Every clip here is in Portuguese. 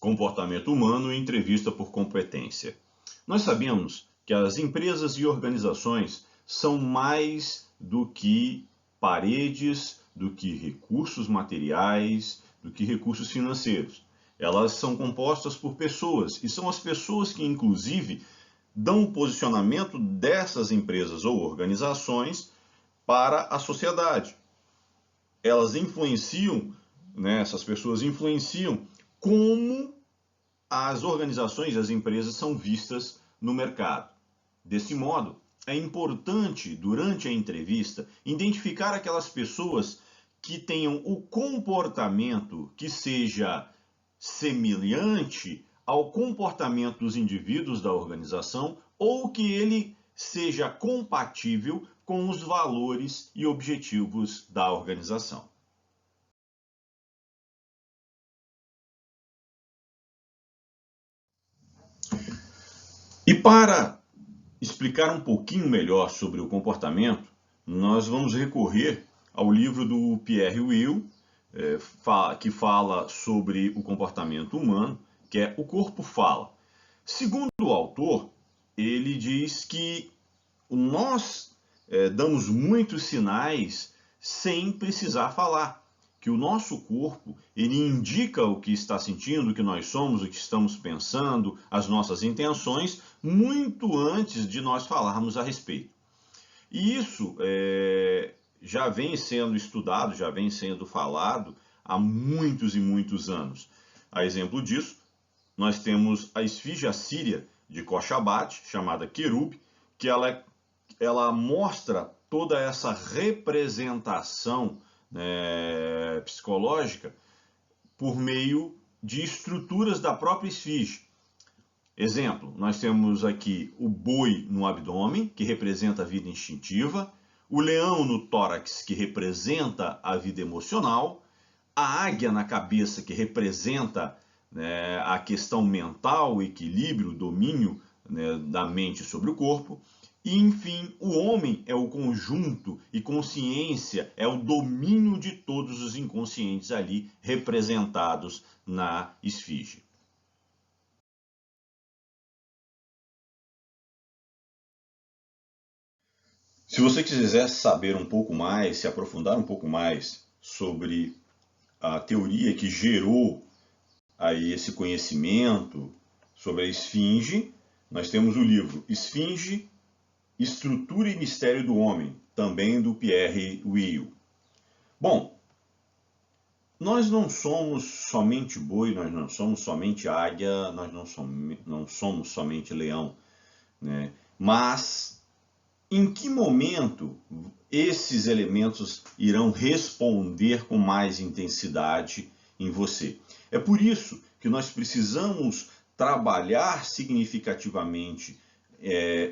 Comportamento humano e entrevista por competência. Nós sabemos que as empresas e organizações são mais do que paredes, do que recursos materiais, do que recursos financeiros. Elas são compostas por pessoas e são as pessoas que, inclusive, dão o posicionamento dessas empresas ou organizações para a sociedade. Elas influenciam, né, essas pessoas influenciam como as organizações e as empresas são vistas no mercado. Desse modo, é importante, durante a entrevista, identificar aquelas pessoas que tenham o comportamento que seja semelhante ao comportamento dos indivíduos da organização ou que ele seja compatível com os valores e objetivos da organização. E para explicar um pouquinho melhor sobre o comportamento, nós vamos recorrer ao livro do Pierre Weil, que fala sobre o comportamento humano, que é O Corpo Fala. Segundo o autor, ele diz que nós damos muitos sinais sem precisar falar, que o nosso corpo ele indica o que está sentindo, o que nós somos, o que estamos pensando, as nossas intenções, muito antes de nós falarmos a respeito. E isso já vem sendo estudado, já vem sendo falado há muitos e muitos anos. A exemplo disso, nós temos a esfinge assíria de Khoshabat, chamada Querub, que ela mostra toda essa representação psicológica por meio de estruturas da própria esfinge. Exemplo, nós temos aqui o boi no abdômen, que representa a vida instintiva, o leão no tórax, que representa a vida emocional, a águia na cabeça, que representa a questão mental, o equilíbrio, o domínio da mente sobre o corpo. E, enfim, o homem é o conjunto e consciência é o domínio de todos os inconscientes ali representados na esfinge. Se você quiser saber um pouco mais, se aprofundar um pouco mais sobre a teoria que gerou aí esse conhecimento sobre a esfinge, nós temos o livro Esfinge, Estrutura e Mistério do Homem, também do Pierre Weil. Bom, nós não somos somente boi, nós não somos somente águia, nós não somos somente leão, né? Mas em que momento esses elementos irão responder com mais intensidade em você? É por isso que nós precisamos trabalhar significativamente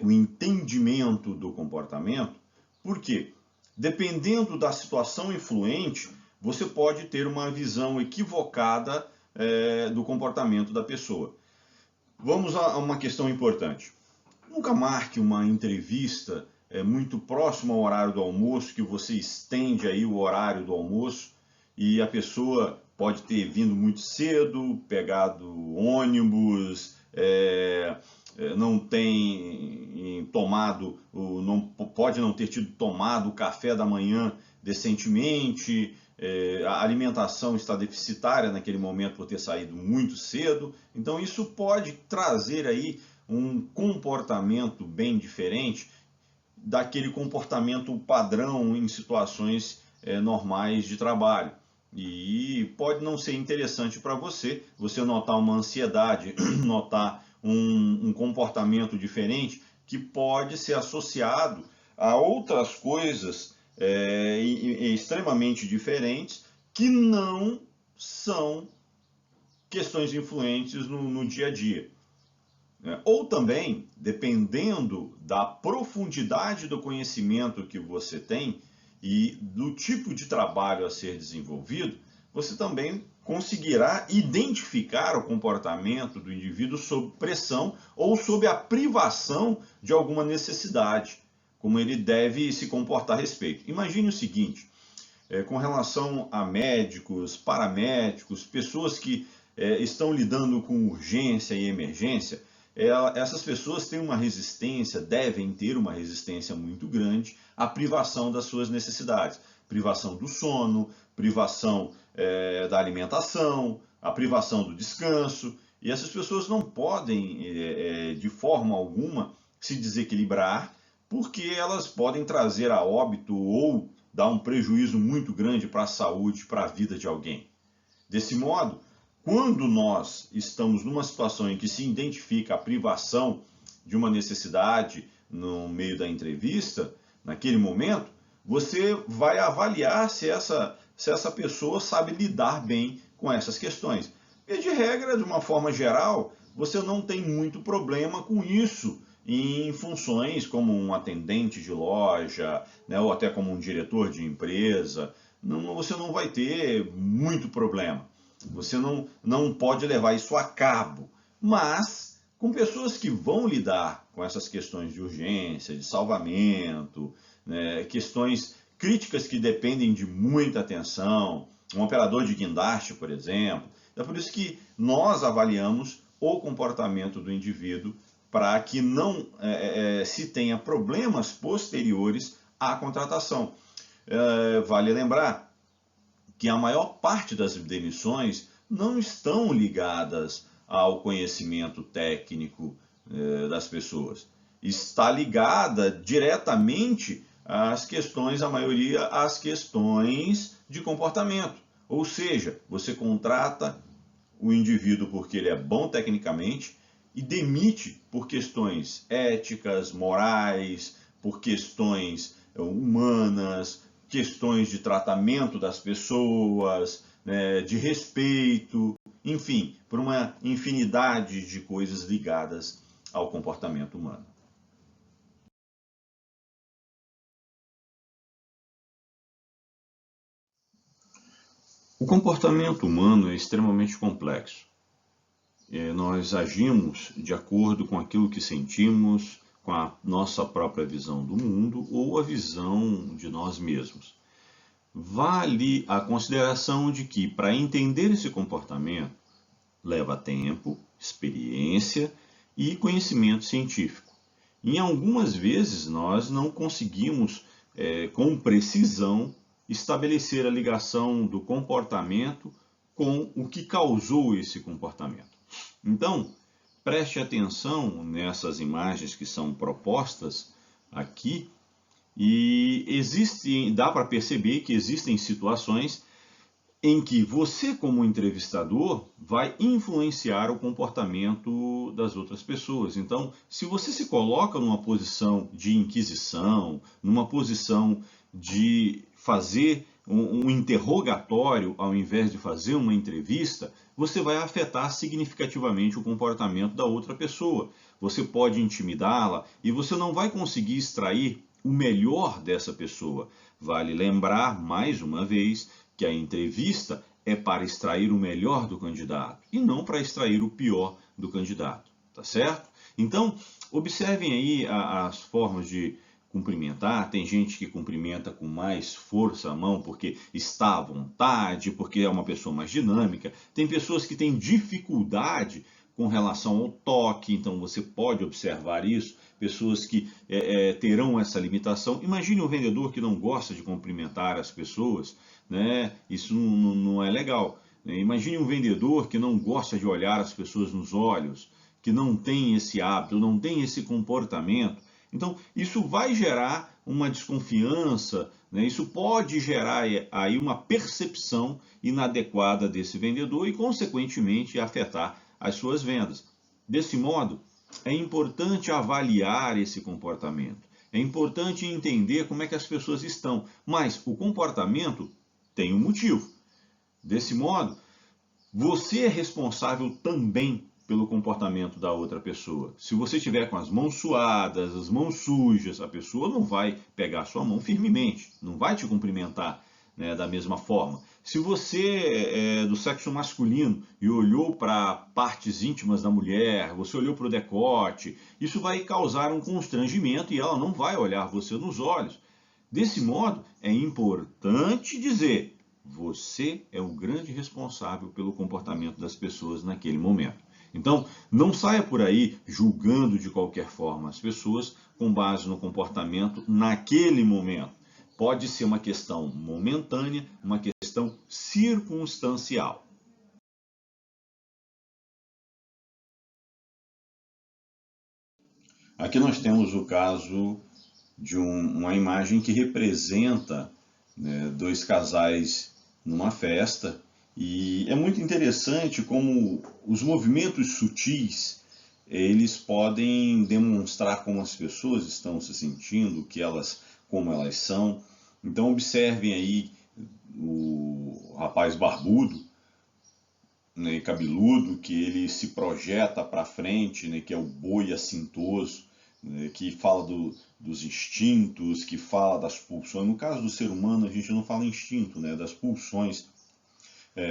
o entendimento do comportamento, porque dependendo da situação influente, você pode ter uma visão equivocada do comportamento da pessoa. Vamos a uma questão importante. Nunca marque uma entrevista muito próxima ao horário do almoço, que você estende aí o horário do almoço e a pessoa pode ter vindo muito cedo, pegado ônibus, não tem tomado, pode não ter tido tomado o café da manhã decentemente, a alimentação está deficitária naquele momento por ter saído muito cedo. Então isso pode trazer aí um comportamento bem diferente daquele comportamento padrão em situações normais de trabalho. E pode não ser interessante para você notar uma ansiedade, notar um comportamento diferente que pode ser associado a outras coisas extremamente diferentes que não são questões influentes no dia a dia. Ou também, dependendo da profundidade do conhecimento que você tem e do tipo de trabalho a ser desenvolvido, você também conseguirá identificar o comportamento do indivíduo sob pressão ou sob a privação de alguma necessidade, como ele deve se comportar a respeito. Imagine o seguinte, com relação a médicos, paramédicos, pessoas que estão lidando com urgência e emergência, essas pessoas têm uma resistência, devem ter uma resistência muito grande à privação das suas necessidades. Privação do sono, privação da alimentação, a privação do descanso. E essas pessoas não podem, de forma alguma, se desequilibrar, porque elas podem trazer a óbito ou dar um prejuízo muito grande para a saúde, para a vida de alguém. Desse modo, quando nós estamos numa situação em que se identifica a privação de uma necessidade no meio da entrevista, naquele momento, você vai avaliar se essa pessoa sabe lidar bem com essas questões. E de regra, de uma forma geral, você não tem muito problema com isso em funções como um atendente de loja, né, ou até como um diretor de empresa. Você não vai ter muito problema. Você não pode levar isso a cabo. Mas, com pessoas que vão lidar com essas questões de urgência, de salvamento, né, questões críticas que dependem de muita atenção, um operador de guindaste, por exemplo. É por isso que nós avaliamos o comportamento do indivíduo para que não se tenha problemas posteriores à contratação. Vale lembrar que a maior parte das demissões não estão ligadas ao conhecimento técnico das pessoas. Está ligada diretamente às questões, a maioria, às questões de comportamento. Ou seja, você contrata o indivíduo porque ele é bom tecnicamente e demite por questões éticas, morais, por questões humanas, questões de tratamento das pessoas, né, de respeito, enfim, por uma infinidade de coisas ligadas ao comportamento humano. O comportamento humano é extremamente complexo. Nós agimos de acordo com aquilo que sentimos, com a nossa própria visão do mundo ou a visão de nós mesmos. Vale a consideração de que, para entender esse comportamento, leva tempo, experiência e conhecimento científico. Em algumas vezes, nós não conseguimos, com precisão, estabelecer a ligação do comportamento com o que causou esse comportamento. Então, preste atenção nessas imagens que são propostas aqui e dá para perceber que existem situações em que você, como entrevistador, vai influenciar o comportamento das outras pessoas. Então, se você se coloca numa posição de inquisição, numa posição de fazer um interrogatório ao invés de fazer uma entrevista, você vai afetar significativamente o comportamento da outra pessoa. Você pode intimidá-la e você não vai conseguir extrair o melhor dessa pessoa. Vale lembrar, mais uma vez, que a entrevista é para extrair o melhor do candidato e não para extrair o pior do candidato, tá certo? Então, observem aí as formas de cumprimentar. Tem gente que cumprimenta com mais força a mão porque está à vontade, porque é uma pessoa mais dinâmica. Tem pessoas que têm dificuldade com relação ao toque, então você pode observar isso. Pessoas que terão essa limitação. Imagine um vendedor que não gosta de cumprimentar as pessoas, né? Isso não é legal. Imagine um vendedor que não gosta de olhar as pessoas nos olhos, que não tem esse hábito, não tem esse comportamento. Então, isso vai gerar uma desconfiança, né? Isso pode gerar aí uma percepção inadequada desse vendedor e, consequentemente, afetar as suas vendas. Desse modo, é importante avaliar esse comportamento. É importante entender como é que as pessoas estão. Mas o comportamento tem um motivo. Desse modo, você é responsável também pelo comportamento da outra pessoa. Se você estiver com as mãos suadas, as mãos sujas, a pessoa não vai pegar a sua mão firmemente, não vai te cumprimentar, né, da mesma forma. Se você é do sexo masculino e olhou para partes íntimas da mulher, você olhou para o decote, isso vai causar um constrangimento e ela não vai olhar você nos olhos. Desse modo, é importante dizer: Você é o grande responsável pelo comportamento das pessoas naquele momento. Então, não saia por aí julgando de qualquer forma as pessoas com base no comportamento naquele momento. Pode ser uma questão momentânea, uma questão circunstancial. Aqui nós temos o caso de uma imagem que representa, né, dois casais numa festa, e é muito interessante como os movimentos sutis eles podem demonstrar como as pessoas estão se sentindo, como elas são. Então observem aí o rapaz barbudo, né, cabeludo, que ele se projeta para frente, né, que é o boi assintoso, né, que fala dos instintos, que fala das pulsões. No caso do ser humano, a gente não fala instinto, né, das pulsões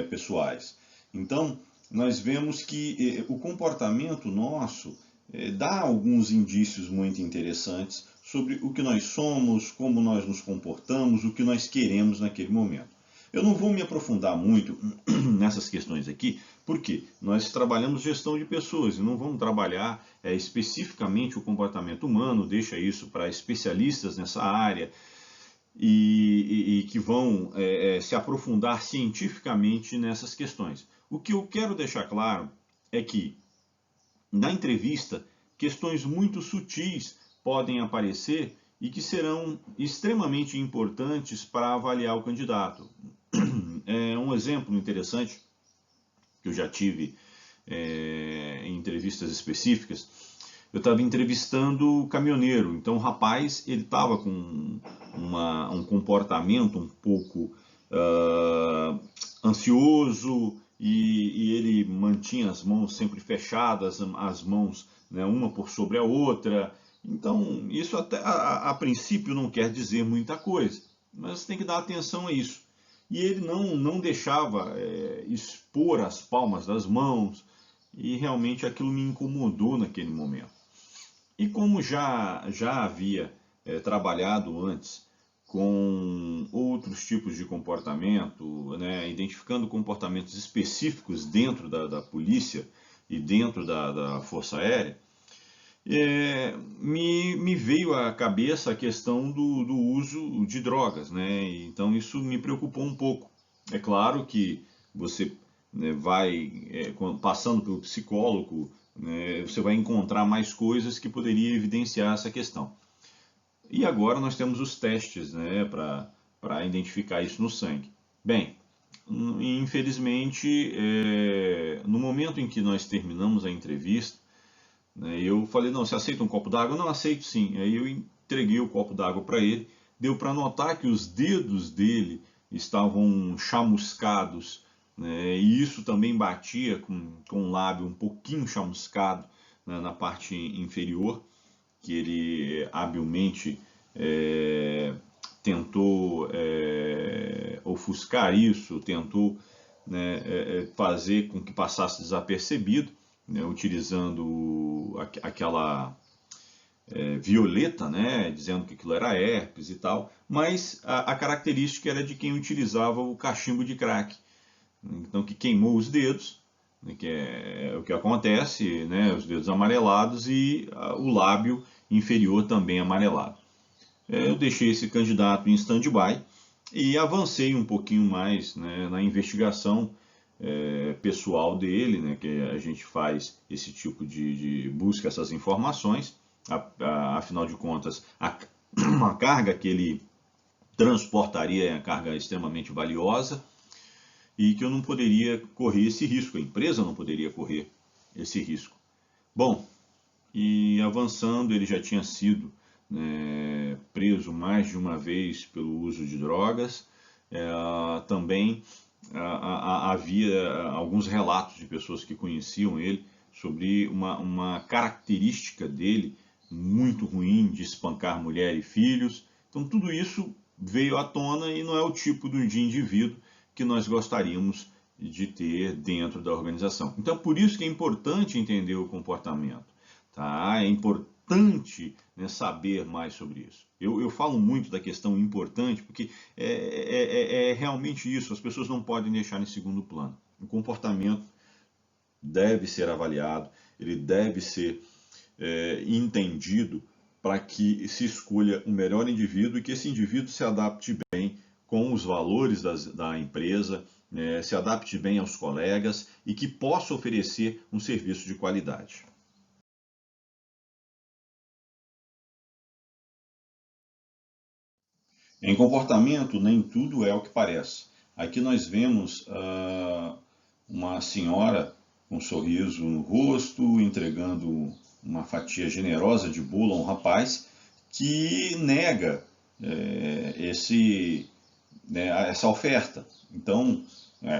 pessoais. Então, nós vemos que o comportamento nosso dá alguns indícios muito interessantes sobre o que nós somos, como nós nos comportamos, o que nós queremos naquele momento. Eu não vou me aprofundar muito nessas questões aqui, porque nós trabalhamos gestão de pessoas e não vamos trabalhar especificamente o comportamento humano, deixa isso para especialistas nessa área e que vão se aprofundar cientificamente nessas questões. O que eu quero deixar claro é que, na entrevista, questões muito sutis podem aparecer e que serão extremamente importantes para avaliar o candidato. Um exemplo interessante que eu já tive em entrevistas específicas, eu estava entrevistando o caminhoneiro. Então o rapaz ele estava com um comportamento um pouco ansioso e ele mantinha as mãos sempre fechadas, as mãos, né, uma por sobre a outra. Então isso até a princípio não quer dizer muita coisa, mas tem que dar atenção a isso. E ele não deixava expor as palmas das mãos, e realmente aquilo me incomodou naquele momento. E como já havia trabalhado antes com outros tipos de comportamento, né, identificando comportamentos específicos dentro da polícia e dentro da Força Aérea, me veio à cabeça a questão do uso de drogas, né? Então isso me preocupou um pouco. É claro que você, né, vai passando pelo psicólogo, né, você vai encontrar mais coisas que poderia evidenciar essa questão. E agora nós temos os testes, né, para identificar isso no sangue. Bem, infelizmente, no momento em que nós terminamos a entrevista, né, eu falei, não, você aceita um copo d'água? Não, aceito sim. Aí eu entreguei o copo d'água para ele, deu para notar que os dedos dele estavam chamuscados, né, e isso também batia com o lábio um pouquinho chamuscado, né, na parte inferior, que ele habilmente tentou ofuscar isso, tentou, né, fazer com que passasse desapercebido, né, utilizando aquela violeta, né, dizendo que aquilo era herpes e tal, mas a característica era de quem utilizava o cachimbo de crack, então que queimou os dedos, né, que é o que acontece, né, os dedos amarelados e o lábio inferior também amarelado. Eu deixei esse candidato em stand-by e avancei um pouquinho mais, né, na investigação pessoal dele, né, que a gente faz esse tipo de busca essas informações, afinal de contas, a carga que ele transportaria é uma carga extremamente valiosa e que eu não poderia correr esse risco, a empresa não poderia correr esse risco. Bom, e avançando, ele já tinha sido, né, preso mais de uma vez pelo uso de drogas. Também havia alguns relatos de pessoas que conheciam ele sobre uma característica dele muito ruim de espancar mulher e filhos. Então tudo isso veio à tona e não é o tipo de indivíduo que nós gostaríamos de ter dentro da organização. Então por isso que é importante entender o comportamento. Tá? importante, né, saber mais sobre isso. Eu falo muito da questão importante porque é realmente isso, as pessoas não podem deixar em segundo plano. O comportamento deve ser avaliado, ele deve ser entendido para que se escolha o melhor indivíduo e que esse indivíduo se adapte bem com os valores da empresa, se adapte bem aos colegas e que possa oferecer um serviço de qualidade. Em comportamento, nem tudo é o que parece. Aqui nós vemos uma senhora com um sorriso no rosto, entregando uma fatia generosa de bolo a um rapaz que nega essa oferta. Então,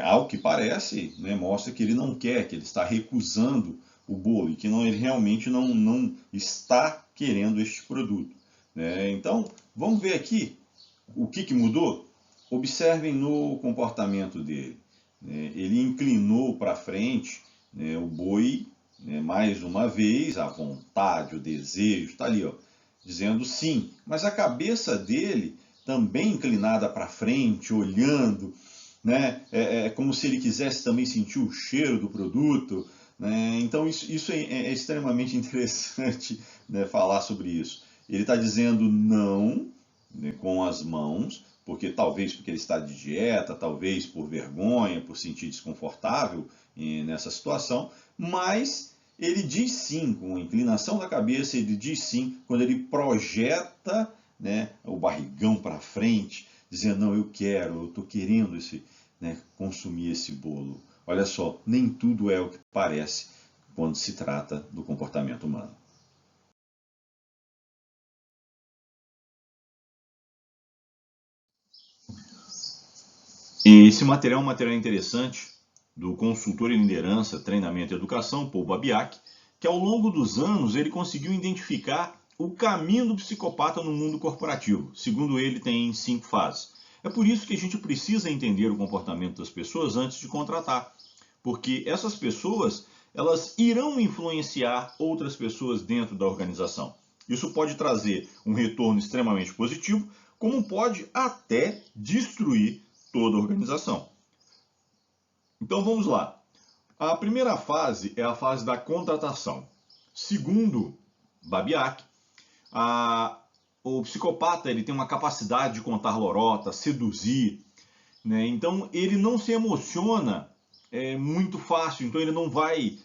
ao que parece, né, mostra que ele não quer, que ele está recusando o bolo e que ele realmente não está querendo este produto. Né? Então, vamos ver aqui o que mudou? Observem no comportamento dele. Ele inclinou para frente, né, o boi, né, mais uma vez, a vontade, o desejo, está ali, ó, dizendo sim. Mas a cabeça dele também inclinada para frente, olhando, né, como se ele quisesse também sentir o cheiro do produto. Né? Então isso é extremamente interessante, né, falar sobre isso. Ele está dizendo não, né, com as mãos, porque ele está de dieta, talvez por vergonha, por sentir desconfortável nessa situação, mas ele diz sim, com a inclinação da cabeça, ele diz sim quando ele projeta, né, o barrigão para frente, dizendo, não, eu estou querendo consumir esse bolo. Olha só, nem tudo é o que parece quando se trata do comportamento humano. Esse material é um material interessante do consultor em liderança, treinamento e educação, Paul Babiak, que ao longo dos anos ele conseguiu identificar o caminho do psicopata no mundo corporativo. Segundo ele, tem 5 fases. É por isso que a gente precisa entender o comportamento das pessoas antes de contratar, porque essas pessoas elas irão influenciar outras pessoas dentro da organização. Isso pode trazer um retorno extremamente positivo, como pode até destruir toda a organização. Então vamos lá. A primeira fase é a fase da contratação. Segundo Babiak, o psicopata ele tem uma capacidade de contar lorota, seduzir, né? Então ele não se emociona muito fácil, então ele não vai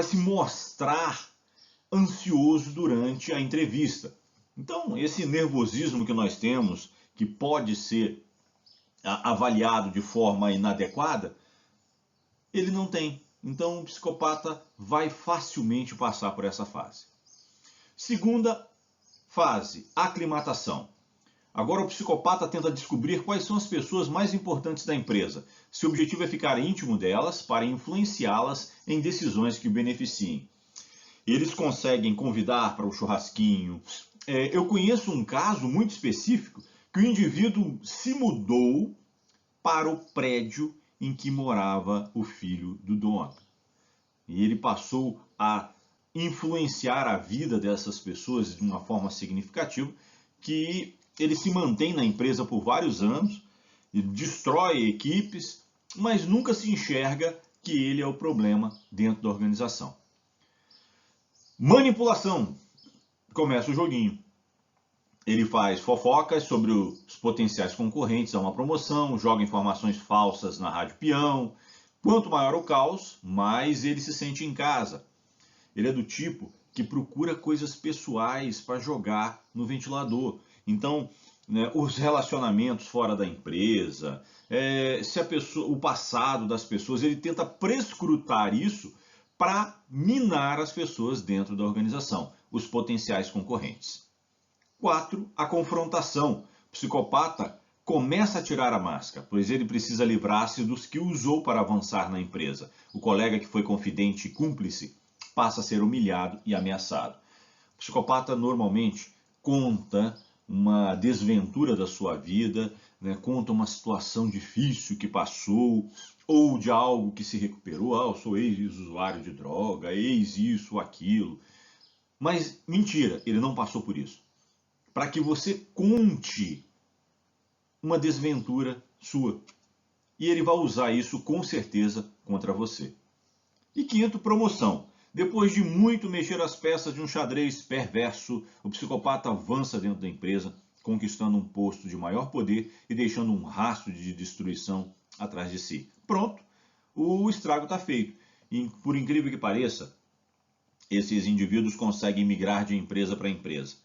se mostrar ansioso durante a entrevista. Então esse nervosismo que nós temos, que pode ser avaliado de forma inadequada, ele não tem. Então o psicopata vai facilmente passar por essa fase. Segunda fase, aclimatação. Agora o psicopata tenta descobrir quais são as pessoas mais importantes da empresa. Seu objetivo é ficar íntimo delas para influenciá-las em decisões que o beneficiem. Eles conseguem convidar para o churrasquinho. Eu conheço um caso muito específico que o indivíduo se mudou para o prédio em que morava o filho do dono. E ele passou a influenciar a vida dessas pessoas de uma forma significativa, que ele se mantém na empresa por vários anos, destrói equipes, mas nunca se enxerga que ele é o problema dentro da organização. Manipulação. Começa o joguinho. Ele faz fofocas sobre os potenciais concorrentes a uma promoção, joga informações falsas na rádio peão. Quanto maior o caos, mais ele se sente em casa. Ele é do tipo que procura coisas pessoais para jogar no ventilador. Então, né, os relacionamentos fora da empresa, o passado das pessoas, ele tenta prescrutar isso para minar as pessoas dentro da organização, os potenciais concorrentes. 4. A confrontação. O psicopata começa a tirar a máscara, pois ele precisa livrar-se dos que usou para avançar na empresa. O colega que foi confidente e cúmplice passa a ser humilhado e ameaçado. O psicopata normalmente conta uma desventura da sua vida, né, conta uma situação difícil que passou, ou de algo que se recuperou. Eu sou ex-usuário de droga, ex-isso, aquilo. Mas mentira, ele não passou por isso. Para que você conte uma desventura sua. E ele vai usar isso com certeza contra você. E quinto, promoção. Depois de muito mexer as peças de um xadrez perverso, o psicopata avança dentro da empresa, conquistando um posto de maior poder e deixando um rastro de destruição atrás de si. Pronto, o estrago está feito. E, por incrível que pareça, esses indivíduos conseguem migrar de empresa para empresa.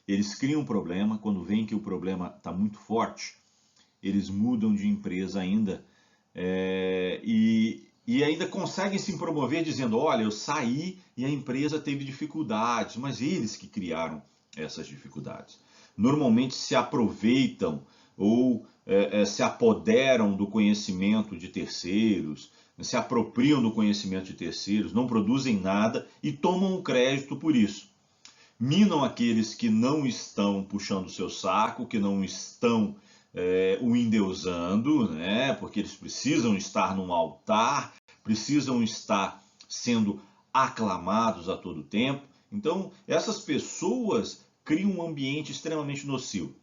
Eles criam um problema, quando veem que o problema está muito forte, eles mudam de empresa ainda e ainda conseguem se promover dizendo, olha, eu saí e a empresa teve dificuldades, mas eles que criaram essas dificuldades. Normalmente se aproveitam ou se apoderam do conhecimento de terceiros, se apropriam do conhecimento de terceiros, não produzem nada e tomam o crédito por isso. Minam aqueles que não estão puxando o seu saco, que não estão o endeusando, né? Porque eles precisam estar num altar, precisam estar sendo aclamados a todo tempo. Então, essas pessoas criam um ambiente extremamente nocivo,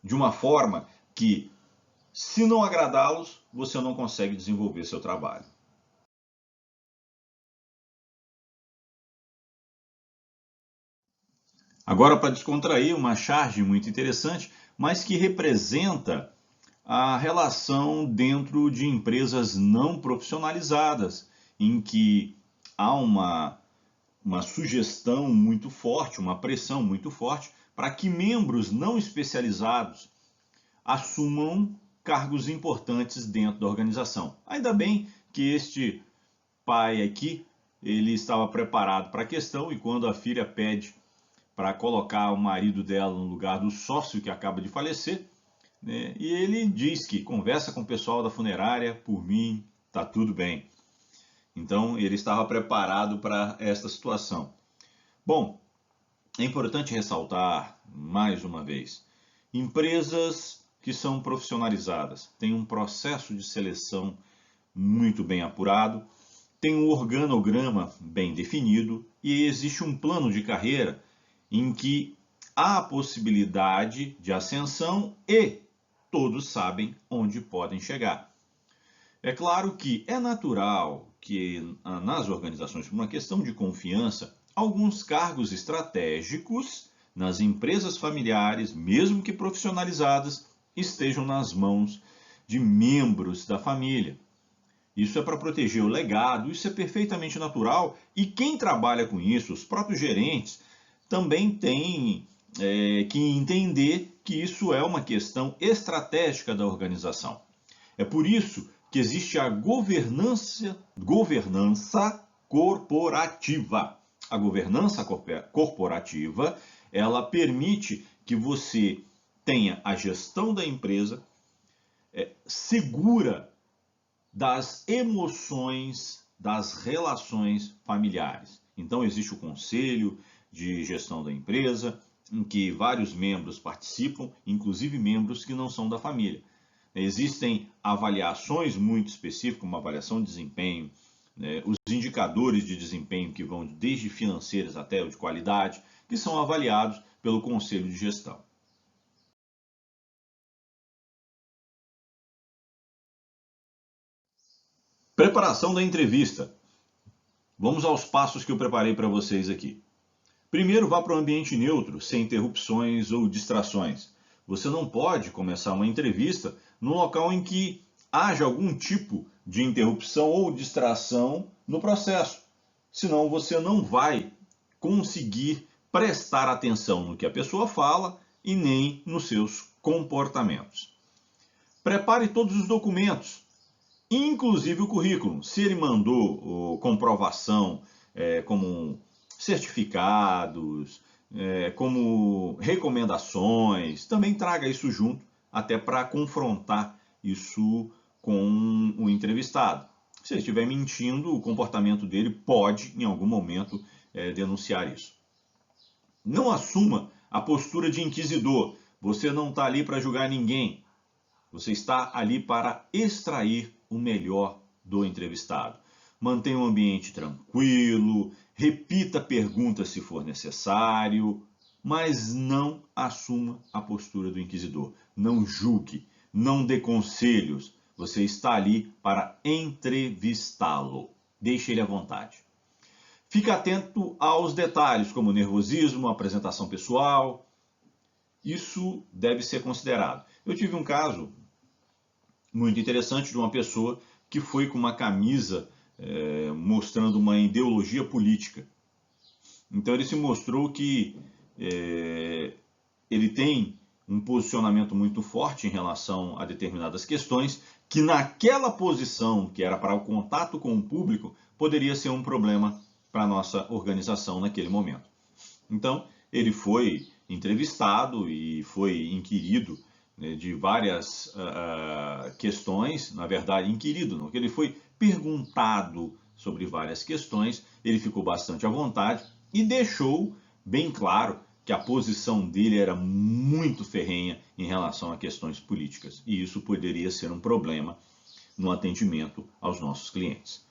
de uma forma que, se não agradá-los, você não consegue desenvolver seu trabalho. Agora, para descontrair, uma charge muito interessante, mas que representa a relação dentro de empresas não profissionalizadas, em que há uma sugestão muito forte, uma pressão muito forte, para que membros não especializados assumam cargos importantes dentro da organização. Ainda bem que este pai aqui, ele estava preparado para a questão e quando a filha pede para colocar o marido dela no lugar do sócio que acaba de falecer, né? E ele diz que conversa com o pessoal da funerária, por mim, tá tudo bem. Então ele estava preparado para esta situação. Bom, é importante ressaltar mais uma vez, empresas que são profissionalizadas têm um processo de seleção muito bem apurado, tem um organograma bem definido e existe um plano de carreira em que há a possibilidade de ascensão e todos sabem onde podem chegar. É claro que é natural que nas organizações, por uma questão de confiança, alguns cargos estratégicos nas empresas familiares, mesmo que profissionalizadas, estejam nas mãos de membros da família. Isso é para proteger o legado, isso é perfeitamente natural e quem trabalha com isso, os próprios gerentes, também tem que entender que isso é uma questão estratégica da organização. É por isso que existe a governança corporativa. A governança corporativa, ela permite que você tenha a gestão da empresa segura das emoções, das relações familiares. Então existe o conselho de gestão da empresa, em que vários membros participam, inclusive membros que não são da família. Existem avaliações muito específicas, uma avaliação de desempenho, né, os indicadores de desempenho que vão desde financeiros até o de qualidade, que são avaliados pelo conselho de gestão. Preparação da entrevista. Vamos aos passos que eu preparei para vocês aqui. Primeiro, vá para um ambiente neutro, sem interrupções ou distrações. Você não pode começar uma entrevista num local em que haja algum tipo de interrupção ou distração no processo. Senão você não vai conseguir prestar atenção no que a pessoa fala e nem nos seus comportamentos. Prepare todos os documentos, inclusive o currículo. Se ele mandou comprovação como certificados, como recomendações, também traga isso junto, até para confrontar isso com o entrevistado. Se ele estiver mentindo, o comportamento dele pode, em algum momento, denunciar isso. Não assuma a postura de inquisidor. Você não está ali para julgar ninguém. Você está ali para extrair o melhor do entrevistado. Mantenha o ambiente tranquilo, repita perguntas se for necessário, mas não assuma a postura do inquisidor. Não julgue, não dê conselhos. Você está ali para entrevistá-lo. Deixe ele à vontade. Fique atento aos detalhes, como nervosismo, apresentação pessoal. Isso deve ser considerado. Eu tive um caso muito interessante de uma pessoa que foi com uma camisa mostrando uma ideologia política. Então ele se mostrou que ele tem um posicionamento muito forte em relação a determinadas questões, que naquela posição, que era para o contato com o público, poderia ser um problema para a nossa organização naquele momento. Então, ele foi entrevistado e foi inquirido, né, de várias questões, na verdade, inquirido não, que ele foi perguntado sobre várias questões, ele ficou bastante à vontade e deixou bem claro que a posição dele era muito ferrenha em relação a questões políticas, e isso poderia ser um problema no atendimento aos nossos clientes.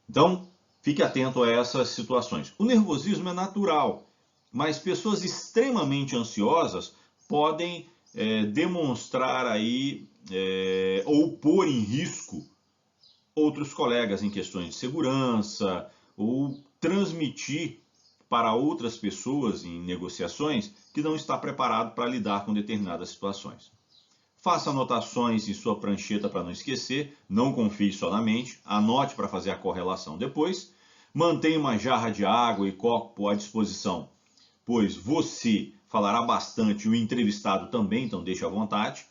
Então, fique atento a essas situações. O nervosismo é natural, mas pessoas extremamente ansiosas podem demonstrar aí ou pôr em risco outros colegas em questões de segurança ou transmitir para outras pessoas em negociações que não está preparado para lidar com determinadas situações. Faça anotações em sua prancheta para não esquecer, não confie só na mente, anote para fazer a correlação depois, mantenha uma jarra de água e copo à disposição, pois você falará bastante e o entrevistado também, então deixe à vontade.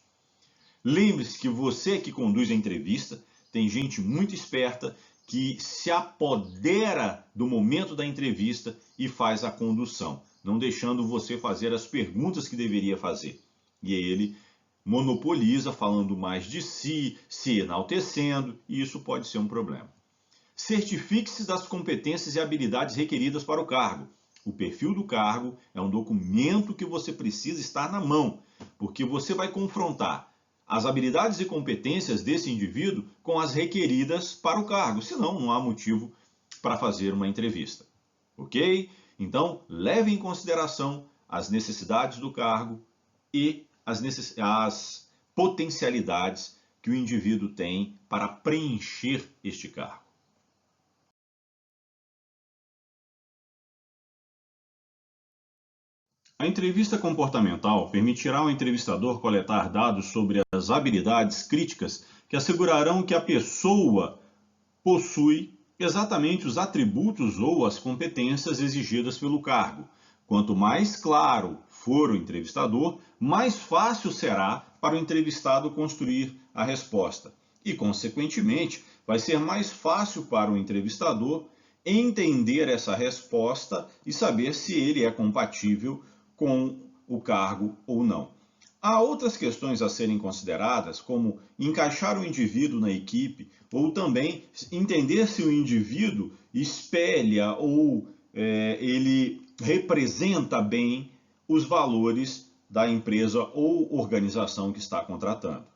Lembre-se que você é que conduz a entrevista, tem gente muito esperta que se apodera do momento da entrevista e faz a condução, não deixando você fazer as perguntas que deveria fazer. E ele monopoliza, falando mais de si, se enaltecendo, e isso pode ser um problema. Certifique-se das competências e habilidades requeridas para o cargo. O perfil do cargo é um documento que você precisa estar na mão, porque você vai confrontar as habilidades e competências desse indivíduo com as requeridas para o cargo, senão não há motivo para fazer uma entrevista. Ok? Então, leve em consideração as necessidades do cargo e as potencialidades que o indivíduo tem para preencher este cargo. A entrevista comportamental permitirá ao entrevistador coletar dados sobre as habilidades críticas que assegurarão que a pessoa possui exatamente os atributos ou as competências exigidas pelo cargo. Quanto mais claro for o entrevistador, mais fácil será para o entrevistado construir a resposta. E, consequentemente, vai ser mais fácil para o entrevistador entender essa resposta e saber se ele é compatível com o cargo ou não. Há outras questões a serem consideradas, como encaixar o indivíduo na equipe, ou também entender se o indivíduo espelha ou ele representa bem os valores da empresa ou organização que está contratando.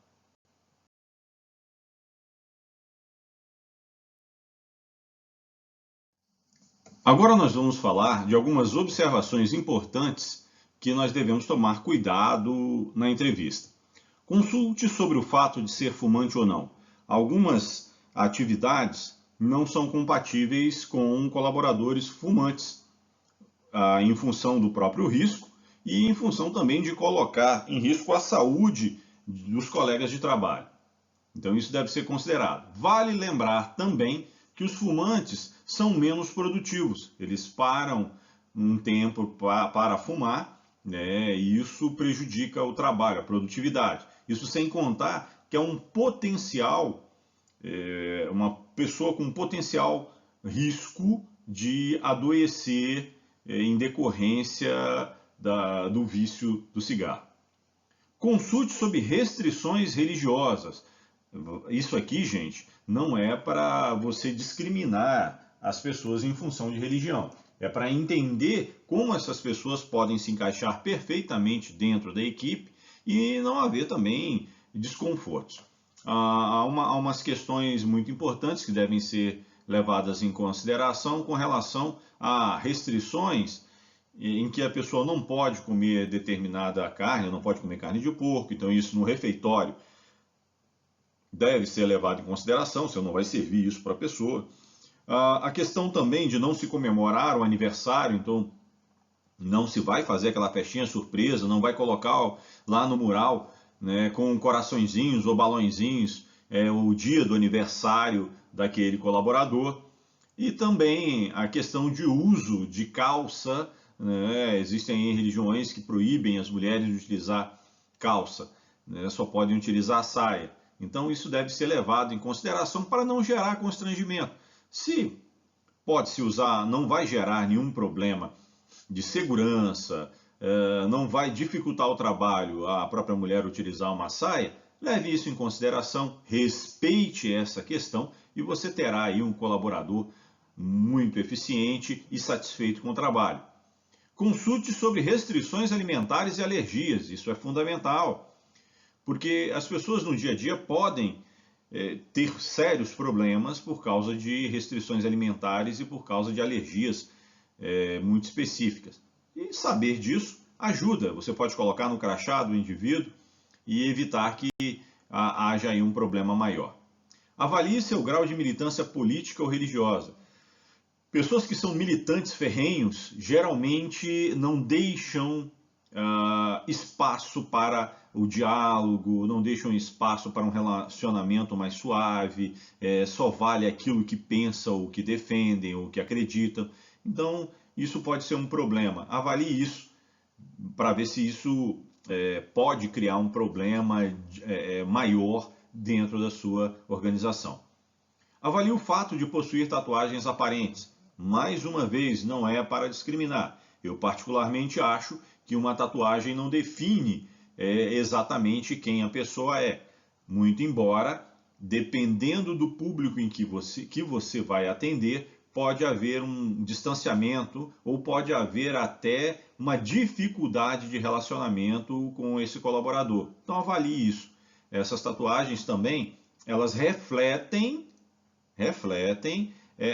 Agora nós vamos falar de algumas observações importantes que nós devemos tomar cuidado na entrevista. Consulte sobre o fato de ser fumante ou não. Algumas atividades não são compatíveis com colaboradores fumantes, em função do próprio risco e em função também de colocar em risco a saúde dos colegas de trabalho. Então isso deve ser considerado. Vale lembrar também que os fumantes são menos produtivos. Eles param um tempo para fumar, né, e isso prejudica o trabalho, a produtividade. Isso sem contar que é um potencial, uma pessoa com potencial risco de adoecer em decorrência do vício do cigarro. Consulte sobre restrições religiosas. Isso aqui, gente, não é para você discriminar as pessoas em função de religião. É para entender como essas pessoas podem se encaixar perfeitamente dentro da equipe e não haver também desconfortos. há umas questões muito importantes que devem ser levadas em consideração com relação a restrições em que a pessoa não pode comer determinada carne, não pode comer carne de porco, então isso no refeitório deve ser levado em consideração, você não vai servir isso para a pessoa. A questão também de não se comemorar o aniversário, então não se vai fazer aquela festinha surpresa, não vai colocar lá no mural, né, com coraçõezinhos ou balõezinhos, o dia do aniversário daquele colaborador. E também a questão de uso de calça, né, existem religiões que proíbem as mulheres de utilizar calça, né, só podem utilizar saia. Então isso deve ser levado em consideração para não gerar constrangimento. Se pode se usar, não vai gerar nenhum problema de segurança, não vai dificultar o trabalho a própria mulher utilizar uma saia, leve isso em consideração, respeite essa questão e você terá aí um colaborador muito eficiente e satisfeito com o trabalho. Consulte sobre restrições alimentares e alergias, isso é fundamental, porque as pessoas no dia a dia podem ter sérios problemas por causa de restrições alimentares e por causa de alergias muito específicas. E saber disso ajuda, você pode colocar no crachá do indivíduo e evitar que haja aí um problema maior. Avalie seu grau de militância política ou religiosa. Pessoas que são militantes ferrenhos geralmente não deixam espaço para o diálogo, não deixam espaço para um relacionamento mais suave, só vale aquilo que pensam, o que defendem, o que acreditam. Então, isso pode ser um problema. Avalie isso para ver se isso pode criar um problema maior dentro da sua organização. Avalie o fato de possuir tatuagens aparentes. Mais uma vez, não é para discriminar. Eu particularmente acho que uma tatuagem não define exatamente quem a pessoa é. Muito embora, dependendo do público em que você vai atender, pode haver um distanciamento ou pode haver até uma dificuldade de relacionamento com esse colaborador. Então avalie isso. Essas tatuagens também, elas refletem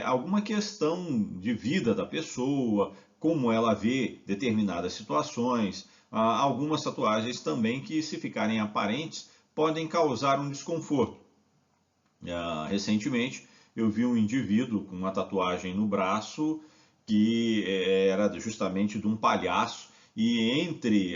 alguma questão de vida da pessoa, como ela vê determinadas situações. Algumas tatuagens também que, se ficarem aparentes, podem causar um desconforto. Recentemente, eu vi um indivíduo com uma tatuagem no braço que era justamente de um palhaço, e entre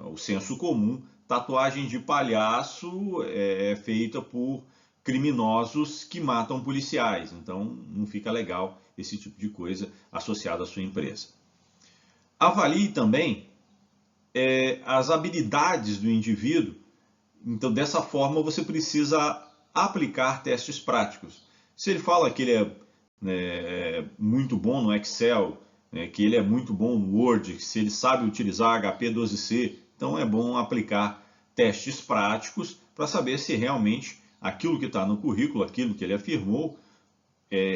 o senso comum, tatuagem de palhaço é feita por criminosos que matam policiais. Então, não fica legal esse tipo de coisa associado à sua empresa. Avalie também as habilidades do indivíduo. Então, dessa forma, você precisa aplicar testes práticos. Se ele fala que ele é muito bom no Excel, que ele é muito bom no Word, se ele sabe utilizar HP12C, então é bom aplicar testes práticos para saber se realmente aquilo que está no currículo, aquilo que ele afirmou,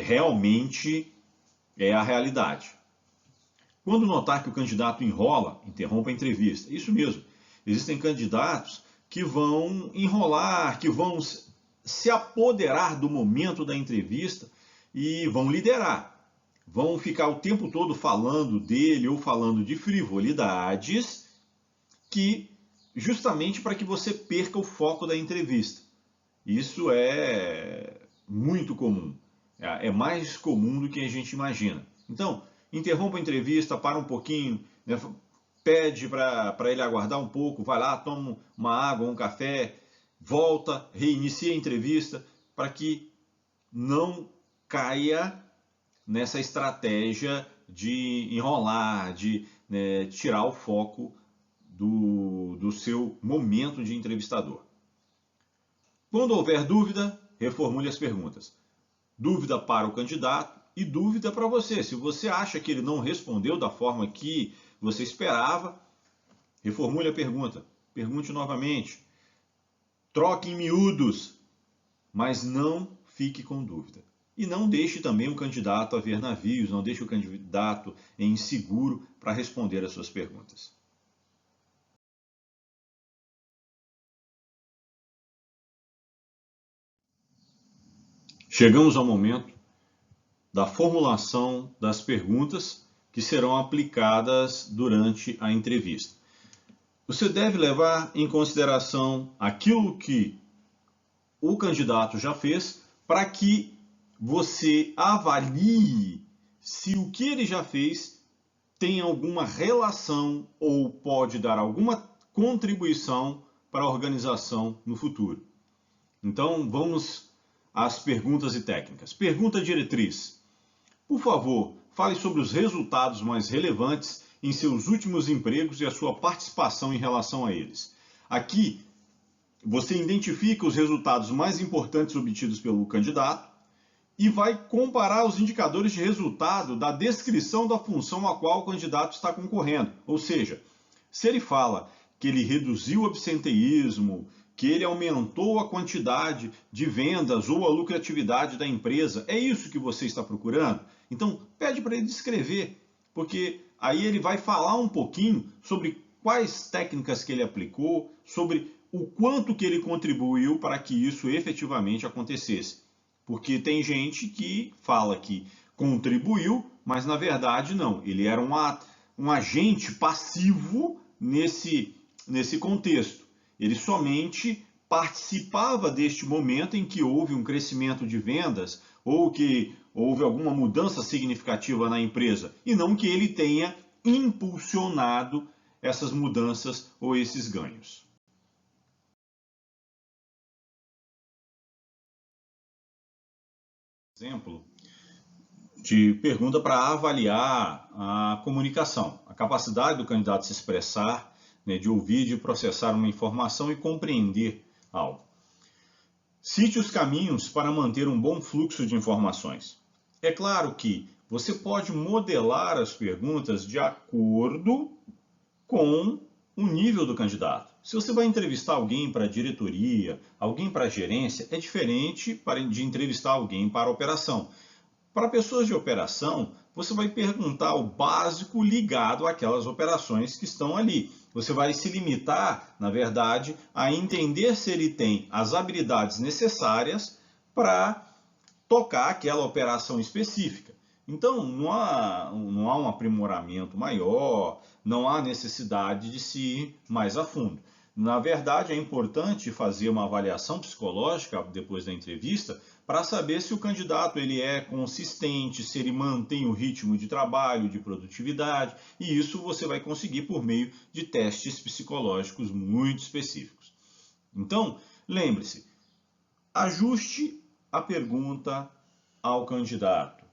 realmente é a realidade. Quando notar que o candidato enrola, interrompa a entrevista. Isso mesmo, existem candidatos que vão enrolar, que vão se apoderar do momento da entrevista e vão liderar. Vão ficar o tempo todo falando dele ou falando de frivolidades, que justamente para que você perca o foco da entrevista. Isso é muito comum. É mais comum do que a gente imagina. Então, interrompa a entrevista, para um pouquinho, né, pede para ele aguardar um pouco, vai lá, toma uma água, um café, volta, reinicia a entrevista, para que não caia nessa estratégia de enrolar, de tirar o foco do seu momento de entrevistador. Quando houver dúvida, reformule as perguntas. Dúvida para o candidato e dúvida para você. Se você acha que ele não respondeu da forma que você esperava, reformule a pergunta. Pergunte novamente. Troque em miúdos, mas não fique com dúvida. E não deixe também o candidato a ver navios, não deixe o candidato inseguro para responder às suas perguntas. chegamos ao momento da formulação das perguntas que serão aplicadas durante a entrevista. Você deve levar em consideração aquilo que o candidato já fez para que você avalie se o que ele já fez tem alguma relação ou pode dar alguma contribuição para a organização no futuro. Então, vamos às perguntas e técnicas. Pergunta diretriz. Por favor, fale sobre os resultados mais relevantes em seus últimos empregos e a sua participação em relação a eles. Aqui, você identifica os resultados mais importantes obtidos pelo candidato e vai comparar os indicadores de resultado da descrição da função a qual o candidato está concorrendo. Ou seja, se ele fala que ele reduziu o absenteísmo, que ele aumentou a quantidade de vendas ou a lucratividade da empresa, é isso que você está procurando? Então, pede para ele descrever, porque aí ele vai falar um pouquinho sobre quais técnicas que ele aplicou, sobre o quanto que ele contribuiu para que isso efetivamente acontecesse. Porque tem gente que fala que contribuiu, mas na verdade não. Ele era um agente passivo nesse contexto. Ele somente participava deste momento em que houve um crescimento de vendas ou que houve alguma mudança significativa na empresa, e não que ele tenha impulsionado essas mudanças ou esses ganhos. Exemplo de pergunta para avaliar a comunicação, a capacidade do candidato se expressar, né, de ouvir, de processar uma informação e compreender algo. Cite os caminhos para manter um bom fluxo de informações. É claro que você pode modelar as perguntas de acordo com o nível do candidato. Se você vai entrevistar alguém para a diretoria, alguém para a gerência, é diferente de entrevistar alguém para a operação. Para pessoas de operação, você vai perguntar o básico ligado àquelas operações que estão ali. Você vai se limitar, na verdade, a entender se ele tem as habilidades necessárias para tocar aquela operação específica. Então, não há um aprimoramento maior, não há necessidade de se ir mais a fundo. Na verdade, é importante fazer uma avaliação psicológica depois da entrevista para saber se o candidato ele é consistente, se ele mantém o ritmo de trabalho, de produtividade, e isso você vai conseguir por meio de testes psicológicos muito específicos. Então, lembre-se, ajuste a pergunta ao candidato.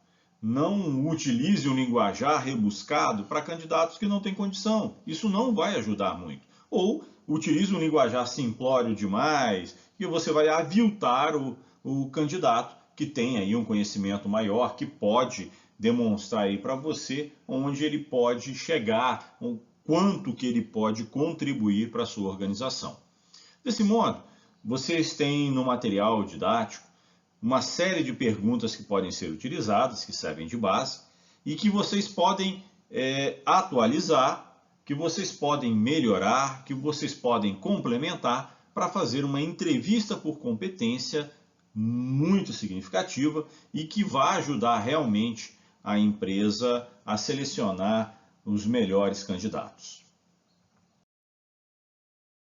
Não utilize um linguajar rebuscado para candidatos que não têm condição. Isso não vai ajudar muito. Ou utilize um linguajar simplório demais, e você vai aviltar o candidato que tem aí um conhecimento maior, que pode demonstrar aí para você onde ele pode chegar, o quanto que ele pode contribuir para a sua organização. Desse modo, vocês têm no material didático uma série de perguntas que podem ser utilizadas, que servem de base, e que vocês podem atualizar, que vocês podem melhorar, que vocês podem complementar para fazer uma entrevista por competência muito significativa e que vai ajudar realmente a empresa a selecionar os melhores candidatos.